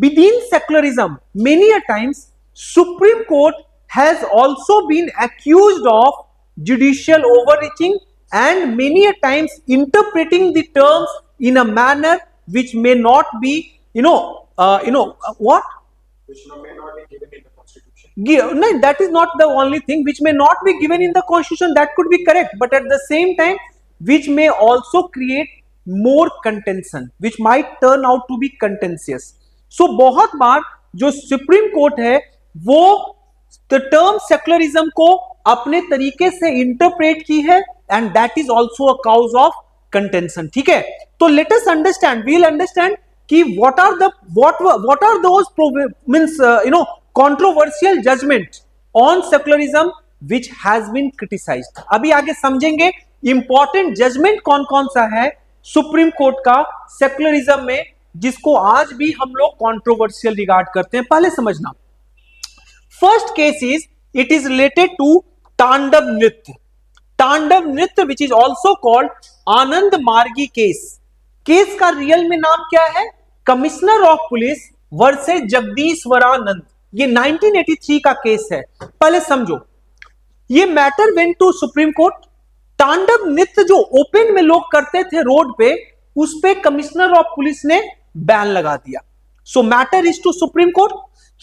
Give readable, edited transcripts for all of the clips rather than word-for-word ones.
within secularism, many a times Supreme Court has also been accused of judicial overreaching and many a times interpreting the terms in a manner which may not be, what? Which may not be given in the constitution. No, that is not the only thing. Which may not be given in the constitution, that could be correct, but at the same time, which may also create more contention, which might turn out to be contentious. So बहुत बार जो supreme court है वो the term secularism को अपने तरीके से interpret की है and that is also a cause of contention. ठीक है, तो let us understand, we will understand कि what are those means controversial judgment on secularism which has been criticized. अभी आगे समझेंगे इंपॉर्टेंट जजमेंट कौन कौन सा है सुप्रीम कोर्ट का सेक्युलरिज्म में जिसको आज भी हम लोग कंट्रोवर्शियल रिगार्ड करते हैं. पहले समझना, first case is it is related to tandav nritya. Tandav nritya which is also called Anand Margi case. Case का रियल में नाम क्या है? Commissioner of police versus Jagdishwaranand. ये 1983 का केस है. पहले समझो, ये matter went to supreme court. तांडव नृत्य जो ओपन में लोग करते थे रोड पे, उस पे कमिश्नर ऑफ पुलिस ने बैन लगा दिया. So matter is to supreme court.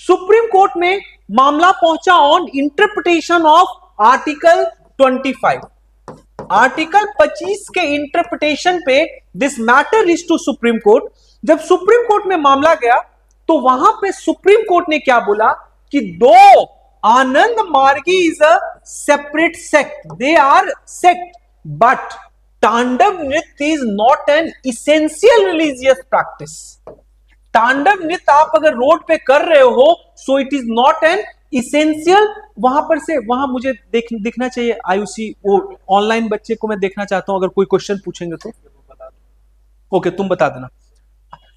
Supreme court में मामला पहुंचा on interpretation of article 25. Article 25 के इंटरप्रिटेशन पे this matter is to supreme court. जब सुप्रीम कोर्ट में मामला गया तो वहां पे सुप्रीम कोर्ट ने क्या बोला कि though Anand Margi is a separate sect, they are sect, but tandav नृत्य is not an essential religious practice. तांडव नृत्य आप अगर रोड पे कर रहे हो so it is not an essential. वहां पर से वहां मुझे दिखना चाहिए आयुषी, वो ऑनलाइन बच्चे को मैं देखना चाहता हूं, अगर कोई क्वेश्चन पूछेंगे तो ओके तुम बता देना.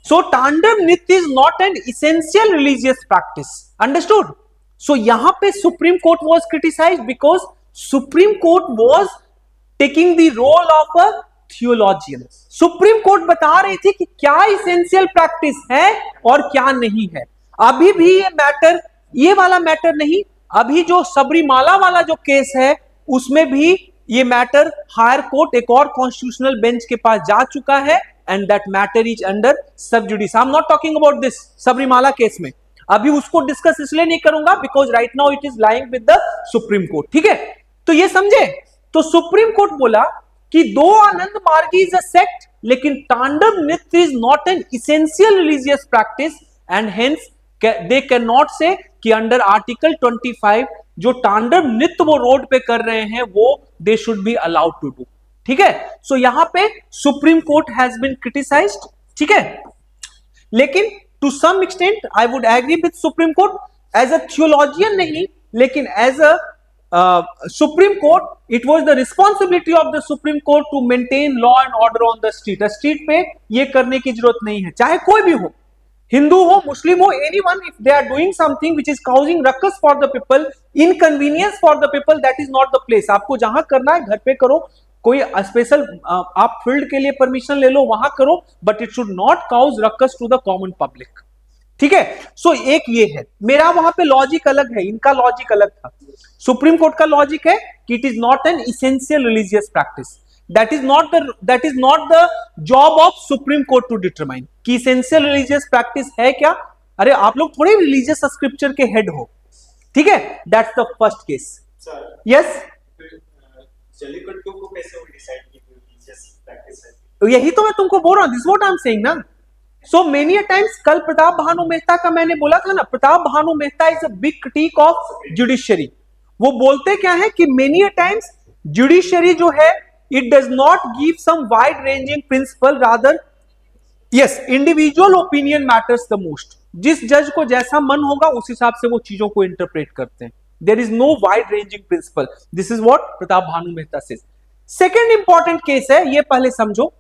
सो तांडव नृत्य is not an essential religious practice. Understood? So यहां पे supreme Court was criticised because Supreme Court was taking the role of a theologian. Supreme Court बता रही थी कि क्या इसेंशियल प्रैक्टिस है और क्या नहीं है. अभी भी ये मैटर, ये वाला मैटर नहीं, अभी जो सबरीमाला वाला जो केस है उसमें भी ये मैटर हायर कोर्ट एक और कॉन्स्टिट्यूशनल बेंच के पास जा चुका है and that matter is under sub judice. I am not talking about this Sabarimala case में, अभी उसको डिस्कस इसलिए नहीं करूंगा because right now it is lying with the supreme Court. ठीक है, तो ये समझे. तो सुप्रीम कोर्ट बोला कि though Anand Margi is a sect लेकिन तांडव नृत्य is not an essential religious practice and hence they can not से कि अंडर आर्टिकल 25 जो तांडव नृत्य वो रोड पे कर रहे हैं वो they should be allowed to do. ठीक है, सो यहां पे supreme court has been criticised. ठीक है, लेकिन to some extent I would agree with supreme court as a theologian नहीं, लेकिन as a supreme court it was the responsibility of the supreme court to maintain law and order on the street. Street पे ये करने की जरूरत नहीं है, चाहे कोई भी हो, हिंदू हो, मुस्लिम हो, anyone, if they are doing something which is causing ruckus for the people, inconvenience for the people, that is not the place. आपको जहां करना है घर पे करो, कोई स्पेशल आप फील्ड के लिए परमिशन ले लो वहां करो, but it should not cause ruckus to the common public. ठीक है, सो एक ये है, मेरा वहां पे लॉजिक अलग है, इनका लॉजिक अलग था. सुप्रीम कोर्ट का लॉजिक है कि it is not an essential religious practice. that is not the job of Supreme Court to determine कि essential religious practice है क्या. अरे आप लोग थोड़े religious scripture के head हो. ठीक है, that's the first case. Sir, yes, jallikattu को कैसे वो डिसाइड की religious practice है? यही तो मैं तुमको बोल रहा हूँ. this is what I'm saying ना. so many a times, कल प्रताप भानु मेहता का मैंने बोला था ना, Pratap Bhanu Mehta is a big critique of judiciary. वो बोलते क्या है कि many a times judiciary जो है it does not give some wide ranging principle, rather yes individual opinion matters the most. जिस जज को जैसा मन होगा उस हिसाब से वो चीजों को इंटरप्रेट करते हैं. there is no wide ranging principle. this is what Pratap Bhanu Mehta says. second important case है, ये पहले समझो,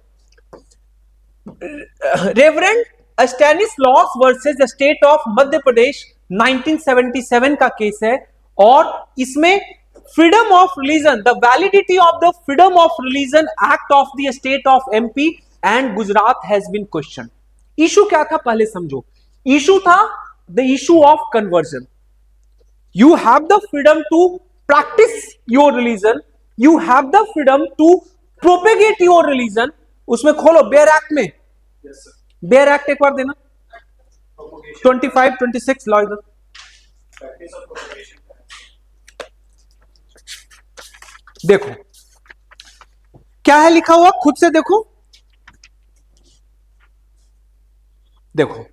Reverend Stanislaus versus the State of Madhya Pradesh 1977 का केस है और इसमें freedom of religion, the validity of the freedom of religion act of the state of MP and Gujarat has been questioned. Issue क्या था पहले समझो. इशू था the issue of conversion. You have the freedom to practice your religion. You have the freedom to propagate your religion. उसमें खोलो bare act में. Yes, sir. Bare act एक बार देना. Propagation. 25, 26 लॉ इधर. Practice of propagation. देखो क्या है लिखा हुआ, खुद से देखो. देखो,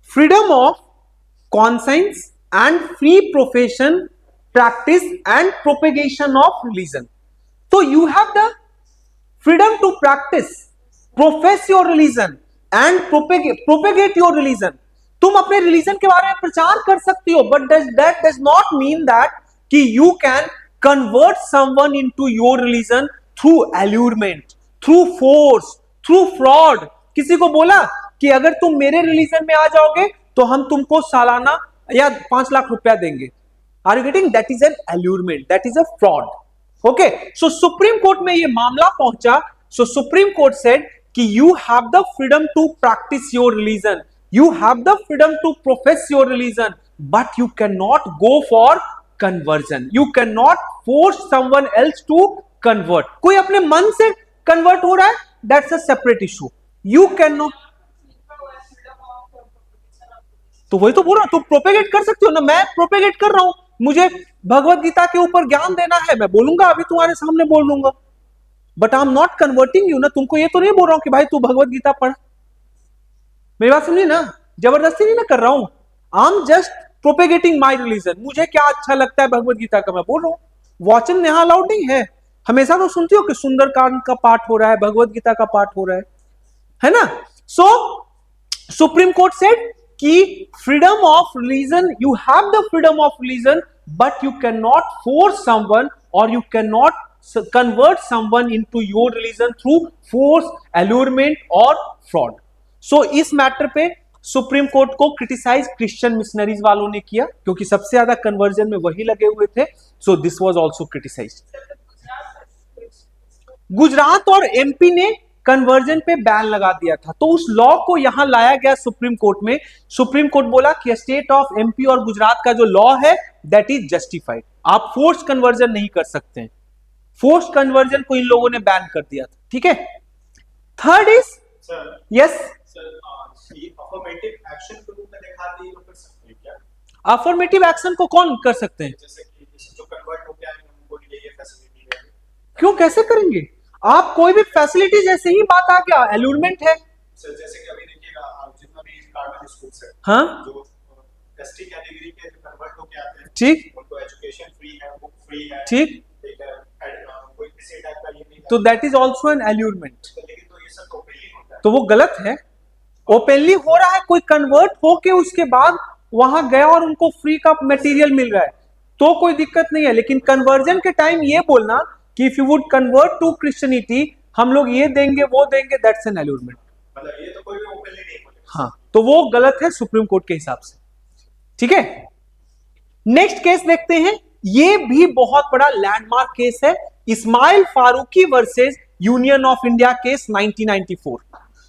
freedom of conscience and free profession, practice and propagation of religion. So you have the freedom to practice, profess your religion and propagate your religion. तुम अपने रिलीजन के बारे में प्रचार कर सकती हो, but that does not mean that कि you can convert someone into your religion through allurement, through force, through fraud. किसी को बोला कि अगर तुम मेरे रिलीजन में आ जाओगे तो हम तुमको सालाना या 5 लाख रुपया देंगे. Are you getting? That is an allurement, that is a fraud. Okay, so Supreme court में ये मामला पहुंचा. सो सुप्रीम कोर्ट सेड कि you have the freedom to practice your religion, you have the freedom to profess your religion, but you can not go for conversion. You can not force someone else to convert. कोई अपने मन से convert हो रहा है, that's a separate issue. You can not. तो वही तो बोल रहा हूं, तुम प्रोपेगेट कर सकती हो ना. मैं प्रोपेगेट कर रहा हूं, मुझे भगवत गीता के ऊपर ज्ञान देना है, मैं बोलूंगा, अभी तुम्हारे सामने बोल दूंगा, but I am not converting you ना. तुमको ये तो नहीं बोल रहा हूं कि भाई तू भगवत गीता पढ़. मेरी बात समझी ना? जबरदस्ती नहीं ना कर रहा हूं. I am just propagating my religion. मुझे क्या अच्छा लगता है भगवत गीता का, मैं बोल रहा हूं. वचन यहां अलाउड नहीं है. हमेशा तो सुनती हो कि सुंदरकांड का पाठ हो रहा है, भगवत गीता का पाठ हो रहा है ना. सो सुप्रीम कोर्ट सेड कि freedom of religion, you have the freedom of religion, but you can not force someone और you can not convert someone into your religion through force, allurement और फ्रॉड. सो इस matter पे supreme Court को criticise Christian missionaries वालों ने किया, क्योंकि सबसे ज्यादा कन्वर्जन में वही लगे हुए थे. So this was also criticised. Gujarat और एमपी ने कन्वर्जन पे बैन लगा दिया था, तो उस लॉ को यहां लाया गया सुप्रीम कोर्ट में. सुप्रीम कोर्ट बोला कि स्टेट ऑफ एमपी और गुजरात का जो लॉ है दैट इज जस्टिफाइड. आप फोर्स कन्वर्जन नहीं कर सकते हैं. फोर्स कन्वर्जन को इन लोगों ने बैन कर दिया था. ठीक है. Third is yes affirmative action को रूप में दिखाती है, कर सकते हैं क्या? अफर्मेटिव एक्शन को कौन कर सकते हैं? जैसे कि जो कन्वर्ट हो गया है उनको ये फैसिलिटी है. क्यों, कैसे करेंगे आप? कोई भी फैसिलिटी, जैसे ही बात आ गया एल्यूरमेंट है. सर जैसे कि अभी देखिएगा, आप जितना भी गवर्नमेंट स्कूल्स है, हाँ, जो एसटी कैटेगरी के जो कन्वर्ट होके आते हैं, ठीक, उनको एजुकेशन फ्री है, बुक फ्री है, ठीक, ठीक है, कोई किसी टाइप का ये नहीं है. तो दैट इज ऑल्सो एन एल्यूरमेंट. लेकिन तो ये सब ओपनली होता है. तो वो गलत है. ओपनली हो रहा है, कोई कन्वर्ट होके उसके बाद वहां गया और उनको फ्री का मटेरियल मिल रहा है तो कोई दिक्कत नहीं है. लेकिन कन्वर्जन के टाइम ये बोलना कि if you would convert to Christianity हम लोग ये देंगे वो देंगे, दैट्स एन एल्यूरमेंट. मतलब ये तो कोई भी ओपनली नहीं बोलेगा. हाँ, तो वो गलत है सुप्रीम कोर्ट के हिसाब से. ठीक है. नेक्स्ट केस देखते हैं. ये भी बहुत बड़ा लैंडमार्क केस है, Ismail Faruqui versus Union of India case 1994.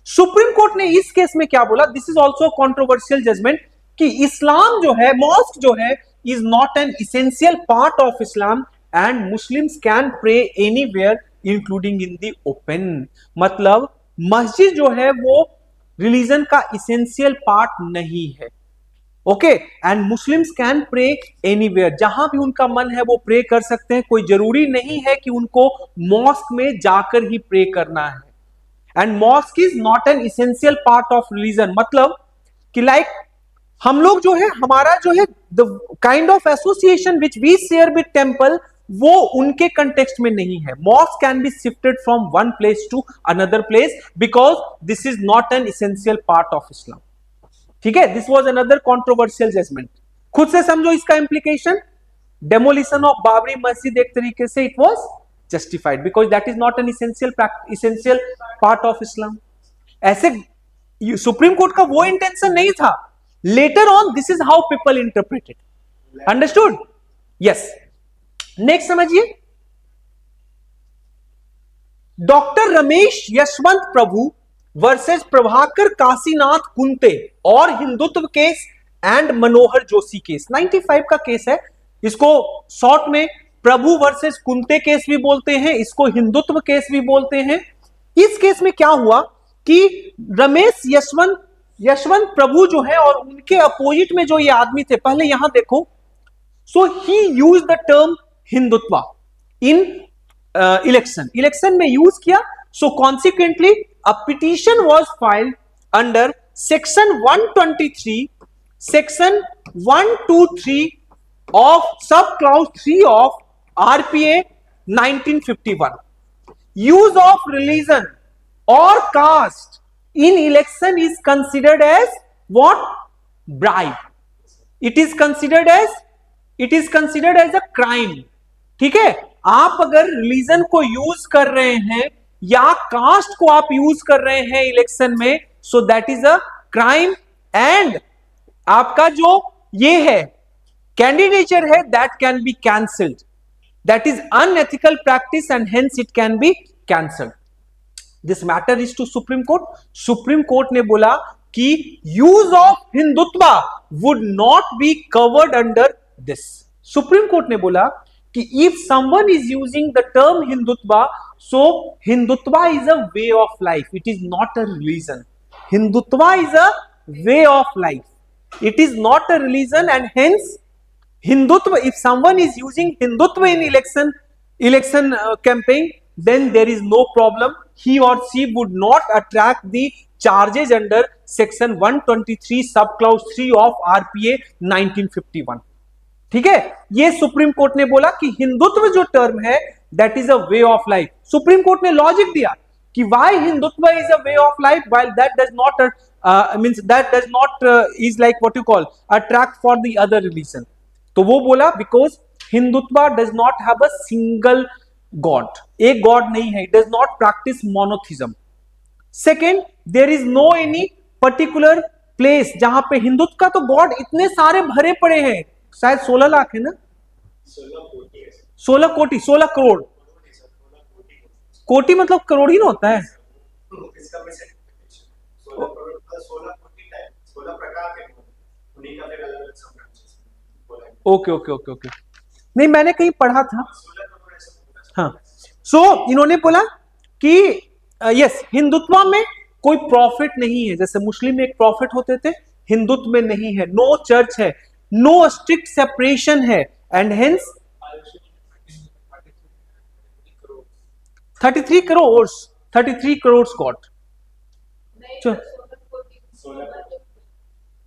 Supreme court ने इस केस में क्या बोला? This is also controversial judgement कि इस्लाम जो है, मॉस्क जो है, is not an essential part of Islam and Muslims can pray anywhere including in the open. मतलब मस्जिद जो है वो रिलीजन का इसेंशियल पार्ट नहीं है. Okay, and Muslims can pray anywhere, जहां भी उनका मन है वो प्रे कर सकते हैं. कोई जरूरी नहीं है कि उनको मॉस्क में जाकर ही प्रे करना है. And mask is not an essential part of religion. मतलब कि लाइक हम लोग जो है, हमारा जो है the kind of association which we share with temple, वो उनके कंटेक्स्ट में नहीं है. Mosque can be shifted from one place to another place because this is not an essential part of Islam. ठीक है. This was another controversial judgement. खुद से समझो इसका इंप्लीकेशन. डेमोलिशन ऑफ बाबरी मस्जिद एक तरीके से it was justified because that is not an essential part of Islam. ऐसे सुप्रीम कोर्ट का वो इंटेंशन नहीं था. Later on this is how people interpreted. Understood? Yes. Next समझिए. डॉक्टर रमेश यशवंत प्रभु वर्सेस प्रभाकर काशीनाथ कुंते और Hindutva case and Manohar Joshi case. 95 का केस है, इसको शॉर्ट में प्रभु वर्सेस कुंते केस भी बोलते हैं, इसको हिंदुत्व केस भी बोलते हैं। इस केस में क्या हुआ कि रमेश यशवंत प्रभु जो है और उनके अपोजिट में जो ये आदमी थे, पहले यहां देखो, so he use the term Hindutva in election में यूज किया। So consequently a petition was filed under section 123 of sub clause 3 of RPA 1951. Use of religion or caste in election is considered as what? Bribe. It is considered as a crime. ठीक है, आप अगर religion को use कर रहे हैं या cast को आप यूज कर रहे हैं इलेक्शन में, so that is a crime, and आपका जो ये है कैंडिडेचर है, that can be cancelled, that is unethical practice and hence it can be cancelled. This matter is to supreme court. Supreme court ने बोला कि use of Hindutva would not be covered under this. Supreme court ने बोला कि if someone is using the term Hindutva, so Hindutva is a way of life, it is not a religion. Hindutva is a way of life, it is not a religion, and hence hindutva, if someone is using hindutva in election campaign, then there is no problem, he or she would not attract the charges under section 123 sub clause 3 of RPA 1951। ठीक है, ये supreme court ने बोला कि हिंदुत्व जो term है that is a way of life. Supreme court ने logic दिया कि why Hindutva is a way of life while that does not is like what you call attract for the other religion। तो वो बोला because Hindutva does not have a single god, एक god नहीं है, it does not practice monotheism। Second, there is no any particular place जहां पे हिंदुत्व का तो गॉड इतने सारे भरे पड़े हैं, शायद 16 लाख है ना, 16 कोटि, 16 करोड़। कोटि मतलब करोड़ ही ना होता है। ओके ओके ओके ओके, नहीं मैंने कहीं पढ़ा था। हाँ, सो इन्होंने बोला कि यस, हिंदुत्व में कोई प्रॉफिट नहीं है, जैसे मुस्लिम में एक प्रॉफिट होते थे, हिंदुत्व में नहीं है, नो चर्च है, नो स्ट्रिक्ट सेपरेशन है, and hence 33 crore God.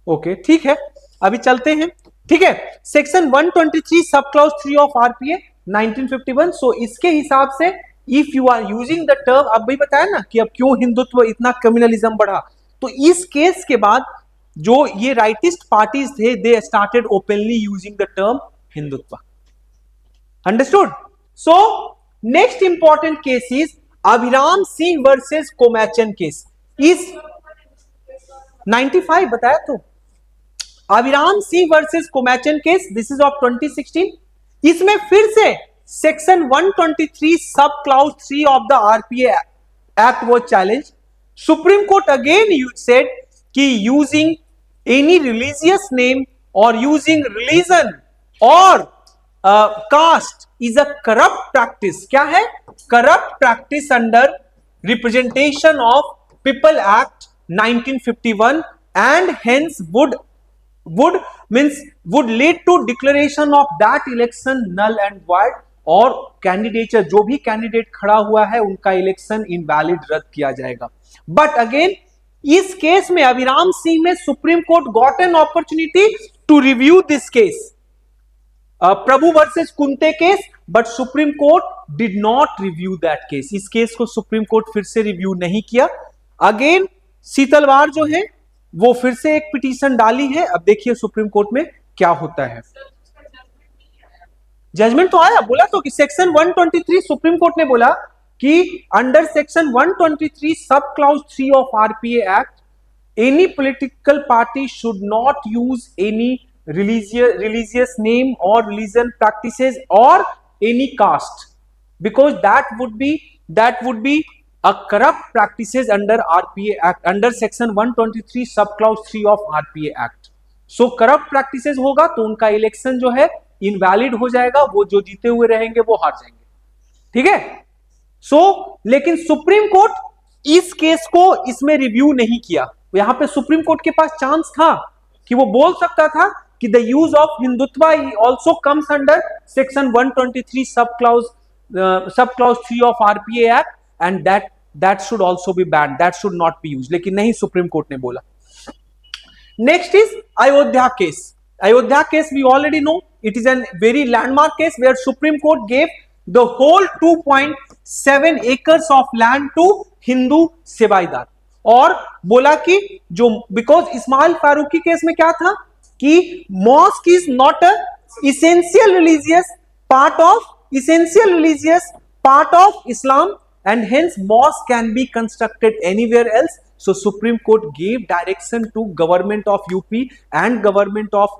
Okay ठीक है, अभी चलते हैं। ठीक है, section 123 sub clause 3 of RPA 1951। सो इसके हिसाब से if you are using the term, अब भी बताया ना कि अब क्यों हिंदुत्व इतना कम्युनलिज्म बढ़ा, तो इस केस के बाद जो ये राइटिस्ट पार्टीज थे, they started openly using the term Hindutva. Understood? So next important case is Abhiram Singh versus Commachen case. इस 95 बताया तो, Abhiram Singh versus Commachen case, this is of 2016। इसमें फिर से section 123 sub clause 3 of the RPA act was challenge. Supreme Court again said कि using any religious name और using religion और caste is a corrupt practice. क्या है? Corrupt practice under representation of people act 1951 and hence would lead to declaration of that election null and void, और candidature, जो भी candidate खड़ा हुआ है उनका इलेक्शन इनवैलिड रद्द किया जाएगा। बट अगेन इस केस में अभिराम सिंह में Supreme Court got an opportunity to review this case, Prabhu versus Kunte case, but Supreme Court did not review that case. इस केस को सुप्रीम कोर्ट फिर से रिव्यू नहीं किया। अगेन शीतलवार जो है वो फिर से एक पिटीशन डाली है। अब देखिए सुप्रीम कोर्ट में क्या होता है। जजमेंट तो आया, बोला तो कि सेक्शन 123 सुप्रीम कोर्ट ने बोला कि under section 123 sub clause 3 of RPA act any political party should not use any religious name or religion practices or any caste, because that would be a corrupt practices under RPA Act, under section 123 सब clause 3 of RPA Act. So corrupt practices होगा तो उनका election जो है invalid हो जाएगा, वो जो जीते हुए रहेंगे वो हार जाएंगे, ठीक है। सो लेकिन सुप्रीम कोर्ट इस केस को इसमें रिव्यू नहीं किया। यहां पे सुप्रीम कोर्ट के पास चांस था कि वो बोल सकता था कि the use of Hindutva also comes under section 123 sub clause 3 of RPA act and that should also be ban, that should not be use, लेकिन नहीं, सुप्रीम कोर्ट ने बोला। Next is Ayodhya case. Ayodhya case we already know, it is an very landmark case where Supreme Court gave the whole 2.7 acres of land to Hindu सेवाईदार, और बोला कि जो because Ismail Farooqui case में क्या था कि mask is not a essential religious part of Islam and hence mosque can be constructed anywhere else. So Supreme Court gave direction to government of UP and government of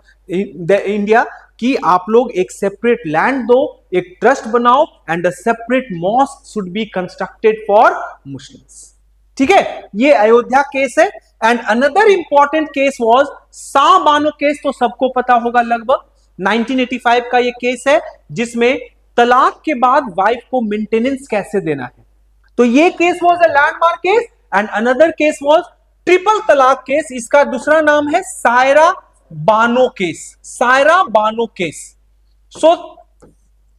the India कि आप लोग एक separate land दो, एक trust बनाओ and a separate mosque should be constructed for Muslims, ठीक है। ये अयोध्या केस है। And another important case was Shah Bano case, तो सबको पता होगा लगभग 1985 का ये केस है जिसमें तलाक के बाद वाइफ को मेंटेनेंस कैसे देना है। तो ये case was a landmark case. And another case was triple talaq case, इसका दूसरा नाम है Saira Bano case, Saira Bano case. So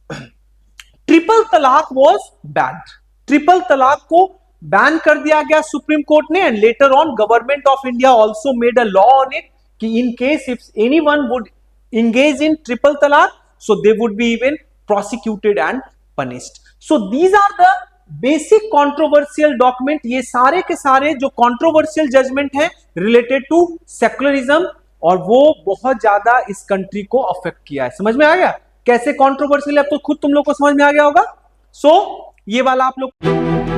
triple talaq was banned, triple talaq को बैन कर दिया गया सुप्रीम कोर्ट ने, and later on Government of India also made a law on it कि in case if anyone would engage in triple talaq, so they would be even prosecuted and punished. So these are the basic controversial document, ये सारे के सारे जो controversial judgment है related to secularism, और वो बहुत ज्यादा इस कंट्री को अफेक्ट किया है। समझ में आ गया कैसे controversial है? अब तो खुद तुम लोग को समझ में आ गया होगा। So ये वाला आप लोग